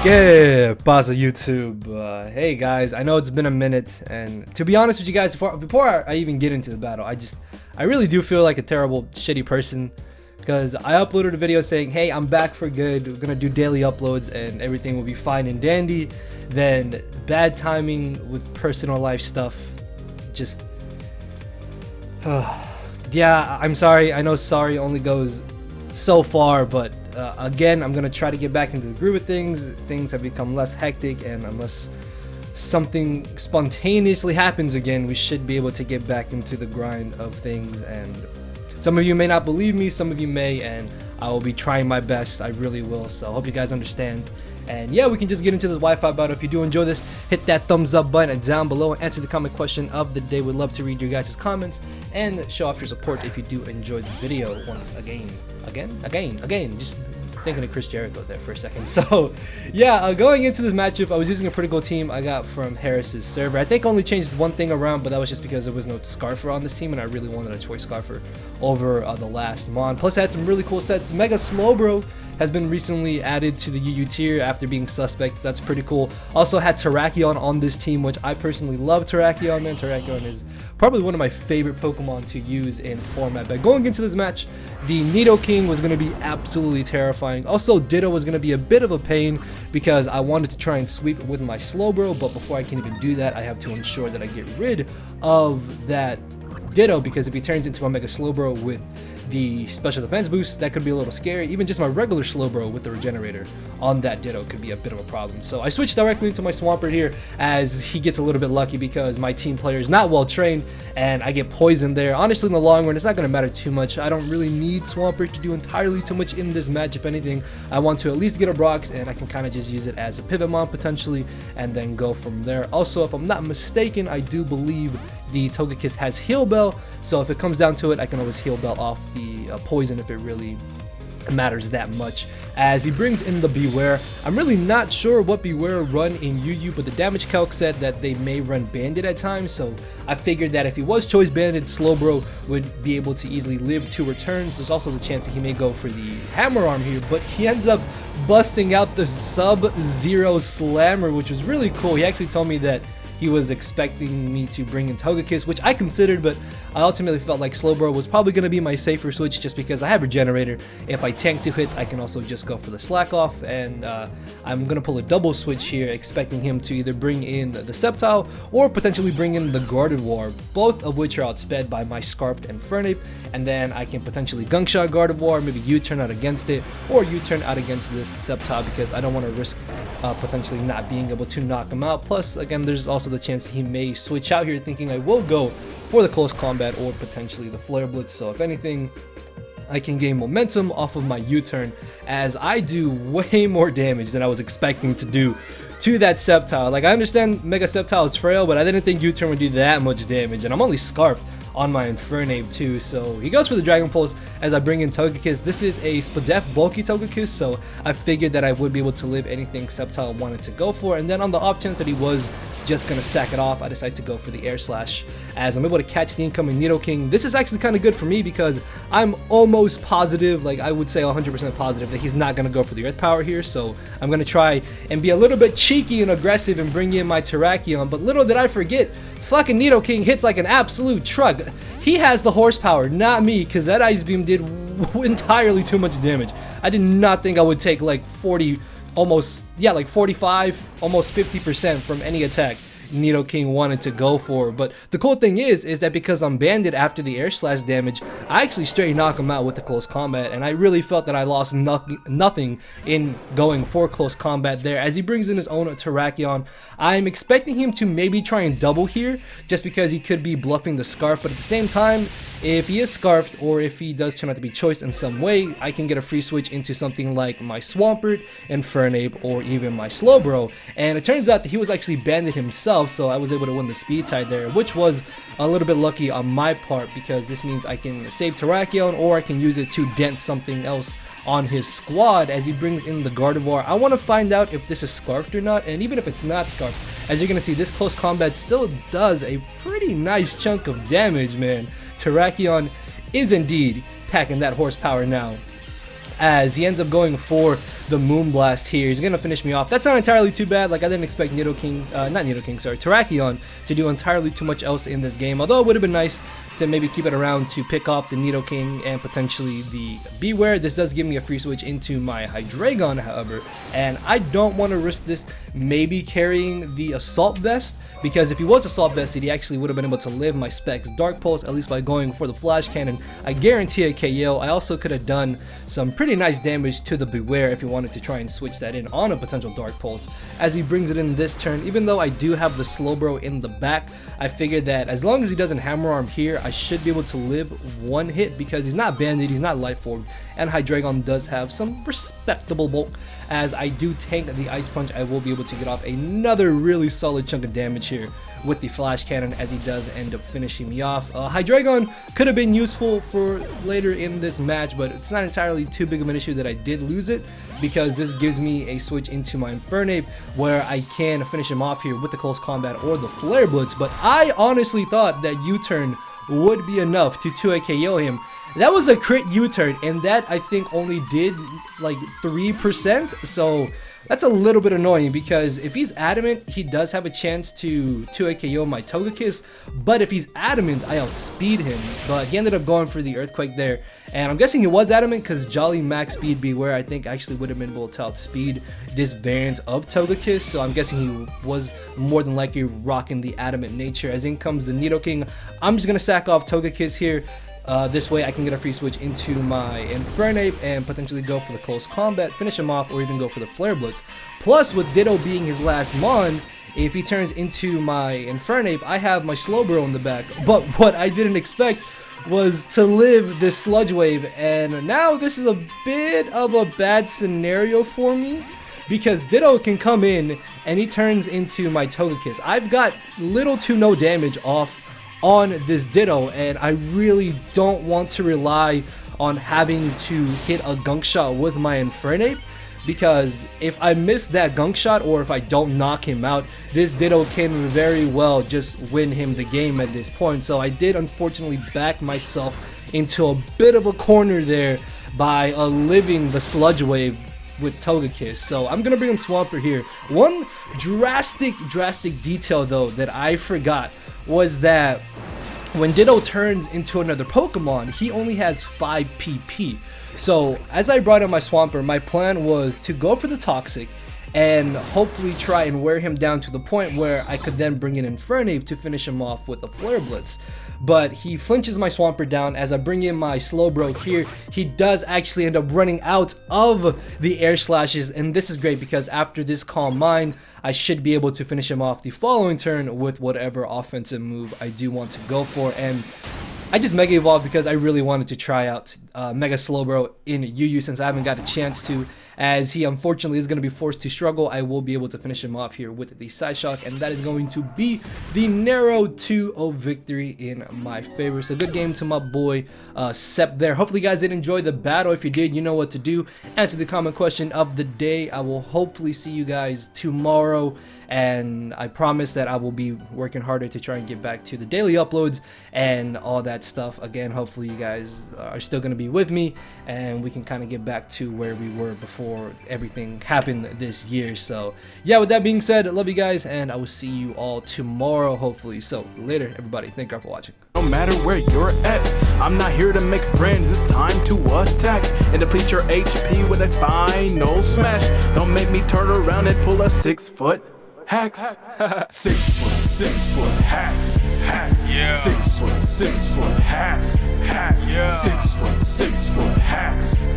¿Qué pasa, YouTube? Hey guys, I know it's been a minute, and to be honest with you guys, before I even get into the battle, I really do feel like a terrible, shitty person, because I uploaded a video saying, hey, I'm back for good, we're gonna do daily uploads and everything will be fine and dandy. Then bad timing with personal life stuff, just yeah, I'm sorry. I know sorry only goes so far, but again, I'm gonna try to get back into the groove of things. Things have become less hectic, and unless something spontaneously happens again, we should be able to get back into the grind of things. And some of you may not believe me, some of you may, and I will be trying my best. I really will. So I hope you guys understand. And yeah, we can just get into the Wi-Fi battle. If you do enjoy this, hit that thumbs up button down below and answer the comment question of the day. We'd love to read your guys' comments and show off your support if you do enjoy the video once again. Just thinking of Chris Jericho there for a second. So yeah, going into this matchup, I was using a pretty cool team I got from Harris's server. I think I only changed one thing around, but that was just because there was no Scarfer on this team, and I really wanted a choice Scarfer over the last Mon. Plus, I had some really cool sets. Mega Slowbro has been recently added to the UU tier after being suspect, so that's pretty cool. Also had Terrakion on this team, which I personally love Terrakion, man. Terrakion is probably one of my favorite Pokemon to use in format. But going into this match, the Nidoking was going to be absolutely terrifying. Also, Ditto was going to be a bit of a pain because I wanted to try and sweep with my Slowbro, but before I can even do that, I have to ensure that I get rid of that Ditto, because if he turns into a Mega Slowbro with the special defense boost, that could be a little scary. Even just my regular Slowbro with the regenerator on that Ditto could be a bit of a problem. So I switched directly into my Swampert here, as he gets a little bit lucky because my team player is not well trained and I get poisoned there. Honestly, in the long run, it's not going to matter too much. I don't really need Swampert to do entirely too much in this match. If anything, I want to at least get a Brox, and I can kind of just use it as a pivot mon potentially and then go from there. Also, if I'm not mistaken, I do believe the TOGEKISS has Heal Bell, so if it comes down to it, I can always Heal Bell off the poison if it really matters that much. As he brings in the Beware, I'm really not sure what Beware run in UU, but the damage calc said that they may run Bandit at times, so I figured that if he was choice Bandit, Slowbro would be able to easily live 2 returns. There's also the chance that he may go for the Hammer Arm here, but he ends up busting out the Sub-Zero Slammer, which was really cool. He actually told me that he was expecting me to bring in TOGEKISS, which I considered, but I ultimately felt like Slowbro was probably going to be my safer switch just because I have Regenerator. If I tank 2 hits, I can also just go for the Slack Off, and I'm going to pull a double switch here, expecting him to either bring in the Sceptile or potentially bring in the Gardevoir, both of which are outsped by my Scarfed and Fernape, and then I can potentially Gunk Shot Gardevoir, maybe U-turn out against it, or U-turn out against this Sceptile because I don't want to risk potentially not being able to knock him out. Plus, again, there's also the chance he may switch out here thinking I will go for the close combat or potentially the Flare Blitz. So if anything, I can gain momentum off of my U-turn, as I do way more damage than I was expecting to do to that Sceptile. Like, I understand Mega Sceptile is frail, but I didn't think U-turn would do that much damage, and I'm only Scarfed on my Infernape too. So he goes for the Dragon Pulse as I bring in TOGEKISS. This is a Spadef bulky TOGEKISS, so I figured that I would be able to live anything Sceptile wanted to go for. And then on the off chance that he was just gonna sack it off, I decided to go for the Air Slash, as I'm able to catch the incoming Nidoking. This is actually kind of good for me because I'm almost positive, like I would say 100% positive, that he's not gonna go for the Earth Power here. So I'm gonna try and be a little bit cheeky and aggressive and bring in my Terrakion. But little did I forget, fucking Nidoking hits like an absolute truck. He has the horsepower, not me, because that Ice Beam did entirely too much damage. I did not think I would take like 40, almost, yeah, like 45, almost 50% from any attack Nidoking wanted to go for. But the cool thing is that because I'm banded after the Air Slash damage, I actually straight knock him out with the close combat, and I really felt that I lost nothing in going for close combat there. As he brings in his own Terrakion, I'm expecting him to maybe try and double here, just because he could be bluffing the Scarf, but at the same time, if he is Scarfed, or if he does turn out to be choiced in some way, I can get a free switch into something like my Swampert, Infernape, or even my Slowbro. And it turns out that he was actually banded himself, so I was able to win the speed tie there, which was a little bit lucky on my part, because this means I can save Terrakion, or I can use it to dent something else on his squad as he brings in the Gardevoir. I want to find out if this is Scarfed or not, and even if it's not Scarfed, as you're going to see, this close combat still does a pretty nice chunk of damage, man. Terrakion is indeed packing that horsepower now, as he ends up going for the Moonblast here. He's gonna finish me off. That's not entirely too bad. Like, I didn't expect Terrakion to do entirely too much else in this game, although it would have been nice to maybe keep it around to pick up the Nidoking and potentially the Beware. This does give me a free switch into my Hydreigon, however, and I don't want to risk this maybe carrying the Assault Vest, because if he was Assault Vested, he actually would have been able to live my Specs Dark Pulse, at least by going for the Flash Cannon. I guarantee a KO. I also could have done some pretty nice damage to the Beware if he wanted to try and switch that in on a potential Dark Pulse, as he brings it in this turn. Even though I do have the Slowbro in the back, I figured that as long as he doesn't Hammer Arm here, I should be able to live one hit, because he's not Banded, he's not Life Orb, and Hydreigon does have some respectable bulk. As I do tank the Ice Punch, I will be able to get off another really solid chunk of damage here with the Flash Cannon, as he does end up finishing me off. Hydreigon could have been useful for later in this match, but it's not entirely too big of an issue that I did lose it, because this gives me a switch into my Infernape where I can finish him off here with the Close Combat or the Flare Blitz. But I honestly thought that U-Turn would be enough to 2-hit KO him. That was a crit U-turn, and that I think only did like 3%, so that's a little bit annoying, because if he's Adamant, he does have a chance to 2-hit KO my Togekiss, but if he's Adamant, I outspeed him. But he ended up going for the Earthquake there, and I'm guessing he was Adamant because Jolly Max Speed Beware I think actually would have been able to outspeed this variant of Togekiss, so I'm guessing he was more than likely rocking the Adamant nature. As in comes the Nidoking. I'm just gonna sack off Togekiss here. This way I can get a free switch into my Infernape and potentially go for the Close Combat, finish him off, or even go for the Flare Blitz. Plus, with Ditto being his last Mon, if he turns into my Infernape, I have my Slowbro in the back. But what I didn't expect was to live this Sludge Wave, and now this is a bit of a bad scenario for me, because Ditto can come in and he turns into my Togekiss. I've got little to no damage off on this Ditto, and I really don't want to rely on having to hit a Gunk Shot with my Infernape, because if I miss that Gunk Shot or if I don't knock him out, this Ditto can very well just win him the game at this point. So I did unfortunately back myself into a bit of a corner there by living the Sludge Wave with Togekiss. So I'm gonna bring in Swampert here. One drastic detail though that I forgot was that when Ditto turns into another Pokemon, he only has 5 PP. So as I brought in my Swampert, my plan was to go for the Toxic and hopefully try and wear him down to the point where I could then bring in Infernape to finish him off with a Flare Blitz. But he flinches my Swampert down. As I bring in my Slowbro here, he does actually end up running out of the Air Slashes, and this is great because after this Calm Mind, I should be able to finish him off the following turn with whatever offensive move I do want to go for. And I just Mega Evolved because I really wanted to try out Mega Slowbro in UU since I haven't got a chance to. As he unfortunately is going to be forced to struggle, I will be able to finish him off here with the Psyshock, and that is going to be the narrow 2-0 victory in my favor. So good game to my boy Scep there. Hopefully you guys did enjoy the battle. If you did, you know what to do. Answer the comment question of the day. I will hopefully see you guys tomorrow, and I promise that I will be working harder to try and get back to the daily uploads and all that stuff. Again, hopefully you guys are still going to be with me and we can kind of get back to where we were before everything happened this year. So yeah, with that being said, I love you guys and I will see you all tomorrow hopefully. So later everybody, thank you for watching. No matter where you're at, I'm not here to make friends, it's time to attack and deplete your HP with a final smash. Don't make me turn around and pull a 6-foot hacks. 6 foot hacks. Yeah. 6 foot hacks. Yeah. 6 foot hacks.